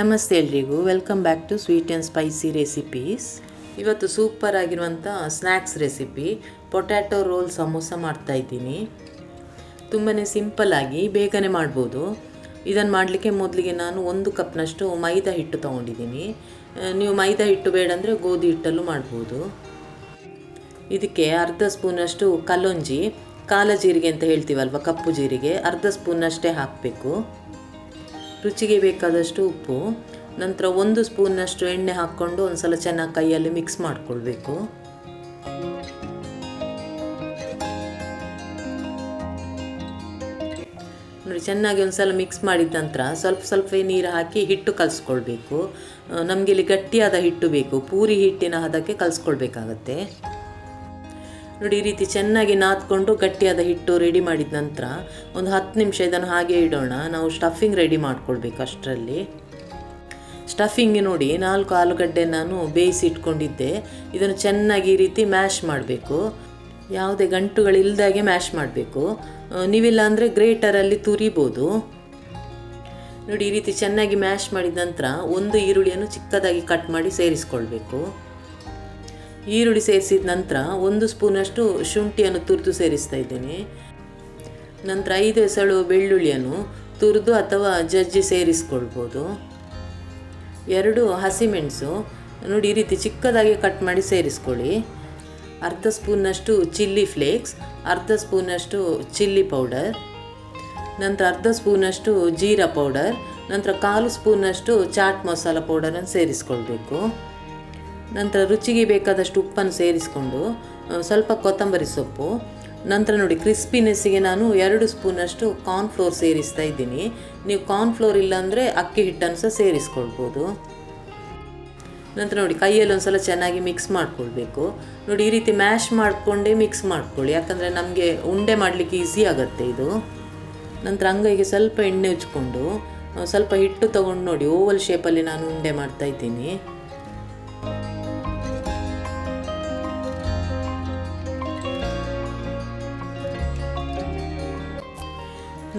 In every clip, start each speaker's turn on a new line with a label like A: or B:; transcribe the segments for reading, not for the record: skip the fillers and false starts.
A: ನಮಸ್ತೆ ಎಲ್ರಿಗೂ, welcome back to sweet and spicy recipes. ಇವತ್ತು ಸೂಪರ್ ಆಗಿರುವಂಥ snacks recipe potato roll samosa ಮಾಡ್ತಾಯಿದ್ದೀನಿ. ತುಂಬಾ ಸಿಂಪಲ್ಲಾಗಿ ಬೇಗನೆ ಮಾಡ್ಬೋದು. ಇದನ್ನು ಮಾಡಲಿಕ್ಕೆ ಮೊದಲಿಗೆ ನಾನು 1 ಕಪ್ನಷ್ಟು ಮೈದಾ ಹಿಟ್ಟು ತೊಗೊಂಡಿದ್ದೀನಿ. ನೀವು ಮೈದಾ ಹಿಟ್ಟು ಬೇಡ ಅಂದರೆ ಗೋಧಿ ಹಿಟ್ಟಲ್ಲೂ ಮಾಡ್ಬೋದು. ಇದಕ್ಕೆ ಅರ್ಧ ಸ್ಪೂನಷ್ಟು ಕಲ್ಲೊಂಜಿ, ಕಾಲ ಜೀರಿಗೆ ಅಂತ ಹೇಳ್ತೀವಲ್ವ, ಕಪ್ಪು ಜೀರಿಗೆ, ಅರ್ಧ ಸ್ಪೂನಷ್ಟೇ ಹಾಕಬೇಕು. ರುಚಿಗೆ ಬೇಕಾದಷ್ಟು ಉಪ್ಪು, ನಂತರ 1 ಸ್ಪೂನ್ನಷ್ಟು ಎಣ್ಣೆ ಹಾಕ್ಕೊಂಡು ಒಂದು ಸಲ ಚೆನ್ನಾಗಿ ಕೈಯಲ್ಲಿ ಮಿಕ್ಸ್ ಮಾಡಿಕೊಳ್ಬೇಕು. ನೋಡಿ, ಚೆನ್ನಾಗಿ ಒಂದು ಸಲ ಮಿಕ್ಸ್ ಮಾಡಿದ ನಂತರ ಸ್ವಲ್ಪ ನೀರು ಹಾಕಿ ಹಿಟ್ಟು ಕಲಿಸ್ಕೊಳ್ಬೇಕು. ನಮಗೆ ಇಲ್ಲಿ ಗಟ್ಟಿಯಾದ ಹಿಟ್ಟು ಬೇಕು, ಪೂರಿ ಹಿಟ್ಟಿನ ಹದಕ್ಕೆ ಕಲಿಸ್ಕೊಳ್ಬೇಕಾಗತ್ತೆ. ನೋಡಿ, ಈ ರೀತಿ ಚೆನ್ನಾಗಿ ನಾದ್ಕೊಂಡು ಗಟ್ಟಿಯಾದ ಹಿಟ್ಟು ರೆಡಿ ಮಾಡಿದ ನಂತರ ಒಂದು 10 ನಿಮಿಷ ಇದನ್ನು ಹಾಗೆ ಇಡೋಣ. ನಾವು ಸ್ಟಫಿಂಗ್ ರೆಡಿ ಮಾಡ್ಕೊಳ್ಬೇಕು. ಅಷ್ಟರಲ್ಲಿ ಸ್ಟಫಿಂಗ್ ನೋಡಿ 4 ಆಲೂಗಡ್ಡೆ ನಾನು ಬೇಯಿಸಿ ಇಟ್ಕೊಂಡಿದ್ದೆ. ಇದನ್ನು ಚೆನ್ನಾಗಿ ಈ ರೀತಿ ಮ್ಯಾಶ್ ಮಾಡಬೇಕು. ಯಾವುದೇ ಗಂಟುಗಳಿಲ್ದಾಗೆ ಮ್ಯಾಶ್ ಮಾಡಬೇಕು. ನೀವಿಲ್ಲ ಅಂದರೆ ಗ್ರೇಟರಲ್ಲಿ ತುರಿಬೋದು. ನೋಡಿ, ಈ ರೀತಿ ಚೆನ್ನಾಗಿ ಮ್ಯಾಶ್ ಮಾಡಿದ ನಂತರ 1 ಈರುಳ್ಳಿಯನ್ನು ಚಿಕ್ಕದಾಗಿ ಕಟ್ ಮಾಡಿ ಸೇರಿಸ್ಕೊಳ್ಬೇಕು. ಈರುಳ್ಳಿ ಸೇರಿಸಿದ ನಂತರ 1 ಸ್ಪೂನಷ್ಟು ಶುಂಠಿಯನ್ನು ತುರಿದು ಸೇರಿಸ್ತಾ ಇದ್ದೇನೆ. ನಂತರ 5 ಎಸಳು ಬೆಳ್ಳುಳ್ಳಿಯನ್ನು ತುರಿದು ಅಥವಾ ಜಜ್ಜಿ ಸೇರಿಸ್ಕೊಳ್ಬೋದು. 2 ಹಸಿಮೆಣಸು ನೋಡಿ ಈ ರೀತಿ ಚಿಕ್ಕದಾಗಿ ಕಟ್ ಮಾಡಿ ಸೇರಿಸ್ಕೊಳ್ಳಿ. ಅರ್ಧ ಸ್ಪೂನಷ್ಟು ಚಿಲ್ಲಿ ಫ್ಲೇಕ್ಸ್, ಅರ್ಧ ಸ್ಪೂನಷ್ಟು ಚಿಲ್ಲಿ ಪೌಡರ್, ನಂತರ ಅರ್ಧ ಸ್ಪೂನಷ್ಟು ಜೀರಾ ಪೌಡರ್, ನಂತರ 1/4 ಸ್ಪೂನಷ್ಟು ಚಾಟ್ ಮಸಾಲ ಪೌಡರನ್ನು ಸೇರಿಸ್ಕೊಳ್ಬೇಕು. ನಂತರ ರುಚಿಗೆ ಬೇಕಾದಷ್ಟು ಉಪ್ಪನ್ನು ಸೇರಿಸ್ಕೊಂಡು ಸ್ವಲ್ಪ ಕೊತ್ತಂಬರಿ ಸೊಪ್ಪು, ನಂತರ ನೋಡಿ ಕ್ರಿಸ್ಪಿನೆಸ್ಸಿಗೆ ನಾನು 2 ಸ್ಪೂನಷ್ಟು ಕಾರ್ನ್ಫ್ಲೋರ್ ಸೇರಿಸ್ತಾ ಇದ್ದೀನಿ. ನೀವು ಕಾರ್ನ್ಫ್ಲೋರ್ ಇಲ್ಲಾಂದರೆ ಅಕ್ಕಿ ಹಿಟ್ಟನ್ನು ಸಹ ಸೇರಿಸ್ಕೊಳ್ಬೋದು. ನಂತರ ನೋಡಿ ಕೈಯಲ್ಲಿ ಒಂದು ಸಲ ಚೆನ್ನಾಗಿ ಮಿಕ್ಸ್ ಮಾಡ್ಕೊಳ್ಬೇಕು. ನೋಡಿ, ಈ ರೀತಿ ಮ್ಯಾಶ್ ಮಾಡಿಕೊಂಡೇ ಮಿಕ್ಸ್ ಮಾಡ್ಕೊಳ್ಳಿ, ಯಾಕಂದರೆ ನಮಗೆ ಉಂಡೆ ಮಾಡಲಿಕ್ಕೆ ಈಸಿ ಆಗುತ್ತೆ ಇದು. ನಂತರ ಅಂಗೈಗೆ ಸ್ವಲ್ಪ ಎಣ್ಣೆ ಉಜ್ಕೊಂಡು ಸ್ವಲ್ಪ ಹಿಟ್ಟು ತೊಗೊಂಡು ನೋಡಿ ಓವಲ್ ಶೇಪಲ್ಲಿ ನಾನು ಉಂಡೆ ಮಾಡ್ತಾ ಇದ್ದೀನಿ.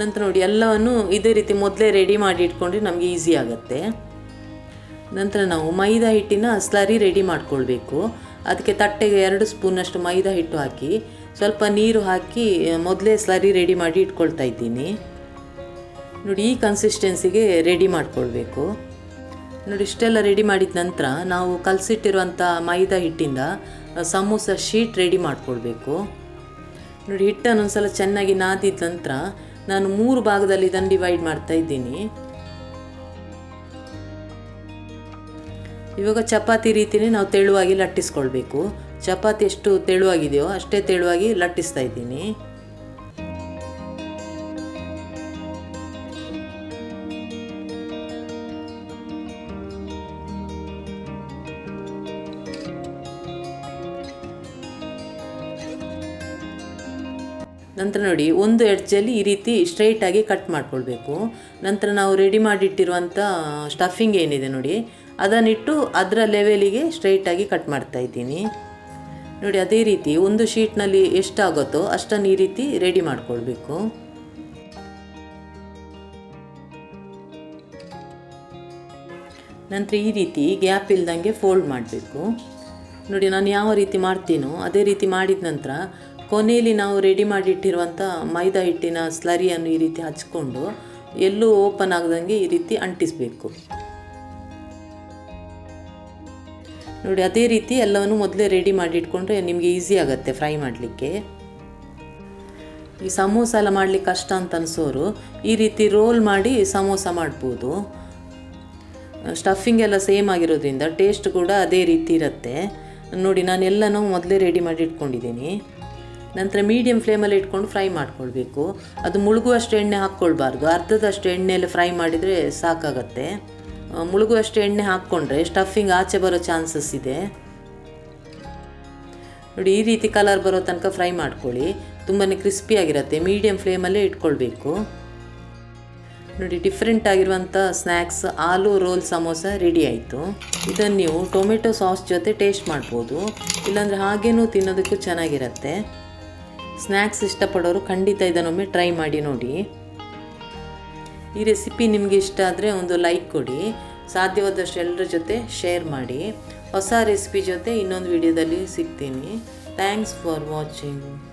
A: ನಂತರ ನೋಡಿ ಎಲ್ಲವನ್ನು ಇದೇ ರೀತಿ ಮೊದಲೇ ರೆಡಿ ಮಾಡಿ ಇಟ್ಕೊಂಡ್ರೆ ನಮಗೆ ಈಸಿ ಆಗುತ್ತೆ. ನಂತರ ನಾವು ಮೈದಾ ಹಿಟ್ಟಿನ ಸ್ಲರಿ ರೆಡಿ ಮಾಡ್ಕೊಳ್ಬೇಕು. ಅದಕ್ಕೆ ತಟ್ಟೆಗೆ 2 ಸ್ಪೂನಷ್ಟು ಮೈದಾ ಹಿಟ್ಟು ಹಾಕಿ ಸ್ವಲ್ಪ ನೀರು ಹಾಕಿ ಮೊದಲೇ ಸ್ಲರಿ ರೆಡಿ ಮಾಡಿ ಇಟ್ಕೊಳ್ತಾ ಇದ್ದೀನಿ. ನೋಡಿ, ಈ ಕನ್ಸಿಸ್ಟೆನ್ಸಿಗೆ ರೆಡಿ ಮಾಡ್ಕೊಳ್ಬೇಕು. ನೋಡಿ, ಇಷ್ಟೆಲ್ಲ ರೆಡಿ ಮಾಡಿದ ನಂತರ ನಾವು ಕಲಸಿಟ್ಟಿರುವಂಥ ಮೈದಾ ಹಿಟ್ಟಿಂದ ಸಮೋಸ ಶೀಟ್ ರೆಡಿ ಮಾಡ್ಕೊಳ್ಬೇಕು. ನೋಡಿ, ಹಿಟ್ಟನ್ನು ಒಂದು ಸಲ ಚೆನ್ನಾಗಿ ನಾದಿದ ನಂತರ ನಾನು 3 ಭಾಗದಲ್ಲಿ ಇದನ್ನು ಡಿವೈಡ್ ಮಾಡ್ತಾ ಇದ್ದೀನಿ. ಇವಾಗ ಚಪಾತಿ ರೀತಿಯೇ ನಾವು ತೆಳುವಾಗಿ ಲಟ್ಟಿಸ್ಕೊಳ್ಬೇಕು. ಚಪಾತಿ ಎಷ್ಟು ತೆಳುವಾಗಿದೆಯೋ ಅಷ್ಟೇ ತೆಳುವಾಗಿ ಲಟ್ಟಿಸ್ತಾ ಇದ್ದೀನಿ. ನಂತರ ನೋಡಿ, 1 ಎಡ್ಜಲ್ಲಿ ಈ ರೀತಿ ಸ್ಟ್ರೈಟಾಗಿ ಕಟ್ ಮಾಡ್ಕೊಳ್ಬೇಕು. ನಂತರ ನಾವು ರೆಡಿ ಮಾಡಿಟ್ಟಿರುವಂಥ ಸ್ಟಫಿಂಗ್ ಏನಿದೆ ನೋಡಿ, ಅದನ್ನಿಟ್ಟು ಅದರ ಲೆವೆಲಿಗೆ ಸ್ಟ್ರೈಟಾಗಿ ಕಟ್ ಮಾಡ್ತಾ ಇದ್ದೀನಿ. ನೋಡಿ, ಅದೇ ರೀತಿ ಒಂದು ಶೀಟ್ನಲ್ಲಿ ಎಷ್ಟಾಗುತ್ತೋ ಅಷ್ಟನ್ನು ಈ ರೀತಿ ರೆಡಿ ಮಾಡ್ಕೊಳ್ಬೇಕು. ನಂತರ ಈ ರೀತಿ ಗ್ಯಾಪ್ ಇಲ್ದಂಗೆ ಫೋಲ್ಡ್ ಮಾಡಬೇಕು. ನೋಡಿ, ನಾನು ಯಾವ ರೀತಿ ಮಾಡ್ತೀನೋ ಅದೇ ರೀತಿ ಮಾಡಿದ ನಂತರ ಕೊನೆಯಲ್ಲಿ ನಾವು ರೆಡಿ ಮಾಡಿಟ್ಟಿರುವಂಥ ಮೈದಾ ಹಿಟ್ಟಿನ ಸ್ಲರಿಯನ್ನು ಈ ರೀತಿ ಹಚ್ಕೊಂಡು ಎಲ್ಲೂ ಓಪನ್ ಆಗದಂಗೆ ಈ ರೀತಿ ಅಂಟಿಸಬೇಕು. ನೋಡಿ, ಅದೇ ರೀತಿ ಎಲ್ಲವನ್ನು ಮೊದಲೇ ರೆಡಿ ಮಾಡಿ ಇಟ್ಕೊಂಡ್ರೆ ನಿಮಗೆ ಈಸಿ ಆಗುತ್ತೆ ಫ್ರೈ ಮಾಡಲಿಕ್ಕೆ. ಈ ಸಮೋಸ ಎಲ್ಲ ಮಾಡಲಿಕ್ಕೆ ಕಷ್ಟ ಅಂತ ಅನಿಸೋರು ಈ ರೀತಿ ರೋಲ್ ಮಾಡಿ ಸಮೋಸ ಮಾಡ್ಬೋದು. ಸ್ಟಫಿಂಗ್ ಎಲ್ಲ ಸೇಮ್ ಆಗಿರೋದ್ರಿಂದ ಟೇಸ್ಟ್ ಕೂಡ ಅದೇ ರೀತಿ ಇರುತ್ತೆ. ನೋಡಿ, ನಾನು ಎಲ್ಲನೂ ಮೊದಲೇ ರೆಡಿ ಮಾಡಿ ಇಟ್ಕೊಂಡಿದ್ದೀನಿ. ನಂತರ ಮೀಡಿಯಮ್ ಫ್ಲೇಮಲ್ಲಿ ಇಟ್ಕೊಂಡು ಫ್ರೈ ಮಾಡ್ಕೊಳ್ಬೇಕು. ಅದು ಮುಳುಗುವಷ್ಟು ಎಣ್ಣೆ ಹಾಕ್ಕೊಳ್ಬಾರ್ದು, ಅರ್ಧದಷ್ಟು ಎಣ್ಣೆಯಲ್ಲಿ ಫ್ರೈ ಮಾಡಿದರೆ ಸಾಕಾಗತ್ತೆ. ಮುಳುಗುವಷ್ಟು ಎಣ್ಣೆ ಹಾಕ್ಕೊಂಡ್ರೆ ಸ್ಟಫಿಂಗ್ ಆಚೆ ಬರೋ ಚಾನ್ಸಸ್ ಇದೆ. ನೋಡಿ, ಈ ರೀತಿ ಕಲರ್ ಬರೋ ತನಕ ಫ್ರೈ ಮಾಡ್ಕೊಳ್ಳಿ. ತುಂಬಾ ಕ್ರಿಸ್ಪಿಯಾಗಿರುತ್ತೆ. ಮೀಡಿಯಮ್ ಫ್ಲೇಮಲ್ಲೇ ಇಟ್ಕೊಳ್ಬೇಕು. ನೋಡಿ, ಡಿಫ್ರೆಂಟ್ ಆಗಿರುವಂಥ ಸ್ನ್ಯಾಕ್ಸ್ ಆಲೂ ರೋಲ್ ಸಮೋಸ ರೆಡಿ ಆಯಿತು. ಇದನ್ನು ನೀವು ಟೊಮೆಟೊ ಸಾಸ್ ಜೊತೆ ಟೇಸ್ಟ್ ಮಾಡ್ಬೋದು, ಇಲ್ಲಾಂದರೆ ಹಾಗೇನೂ ತಿನ್ನೋದಕ್ಕೂ ಚೆನ್ನಾಗಿರುತ್ತೆ. ಸ್ನ್ಯಾಕ್ಸ್ ಇಷ್ಟಪಡೋರು ಖಂಡಿತ ಇದನ್ನೊಮ್ಮೆ ಟ್ರೈ ಮಾಡಿ ನೋಡಿ. ಈ ರೆಸಿಪಿ ನಿಮಗೆ ಇಷ್ಟ ಆದರೆ ಒಂದು ಲೈಕ್ ಕೊಡಿ. ಸಾಧ್ಯವಾದಷ್ಟು ಎಲ್ಲರ ಜೊತೆ ಶೇರ್ ಮಾಡಿ. ಹೊಸ ರೆಸಿಪಿ ಜೊತೆ ಇನ್ನೊಂದು ವಿಡಿಯೋದಲ್ಲಿ ಸಿಗ್ತೀನಿ. Thanks for watching.